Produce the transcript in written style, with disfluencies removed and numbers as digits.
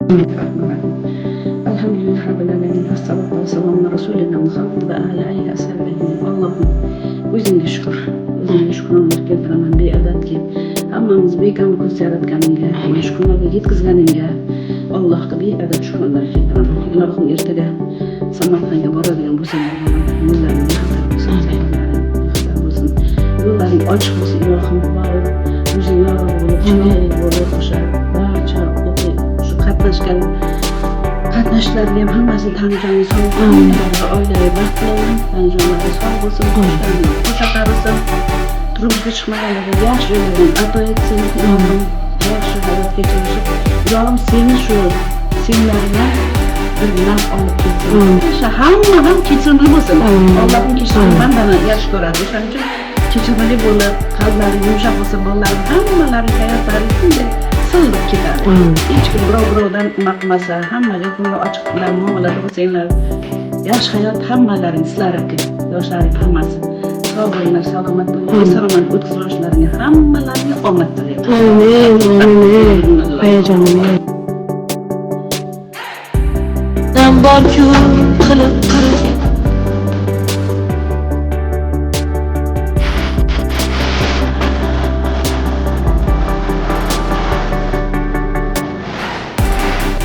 Alhamdulillah Rabbil Alemin. Vessalatu vesselamu ala Resulina Muhammed ve ala alihi ashabihi. Allah'ım o'zingga shukr. O'zingga shukrona keltiraman beadadki. Hammamiz bekamol yaratganingga, mana shu kunlarga yetkazganingga Allohga beadad shukrlar keltiraman. Ilohim ertaga Samarqandga boradigan bo'lsam, yo'llaring xatar bo'lsin, yo'llaring ochiq bo'lsin ilohim. O'zing yorug' bo'lib, chiroyli bo'lib, o'sha barcha shu qatnashchilarga ham hammasini tanijoning sog' bo'lsin, oilaviy baxtli, tanijonlari sog' bo'lsin, qo'sha qarisin, turmushga chiqmaganlarga yaxshi yo'llardan ato etsin, ilohim yaxshi hayot kechirishib, ilohim seni shu senlarga bir naf olib kelsin. O'sha hamma ham kechirmli bo'lsin. Allohning kechirim bandani yaxshi ko'radi. O'shaning uchun kechirmali bo'lib, qalblari yumshoq bo'lsa, bolalaring hammalari hayotlari shunday silliq ketadi. Hech kim birovdan nima qilmasa, hammaga ko'ngli ochiq bilan muomalada bo'lsanglar, yaxshi hayot hammalaring sizlarniki, yoshlaring hammasi. Sog' bo'linglar, salomat bo'linglar, salomat o'tkazishlaringga hammalariga omad tilayman. Amin. Hayajonim. Dan bor-ku qilib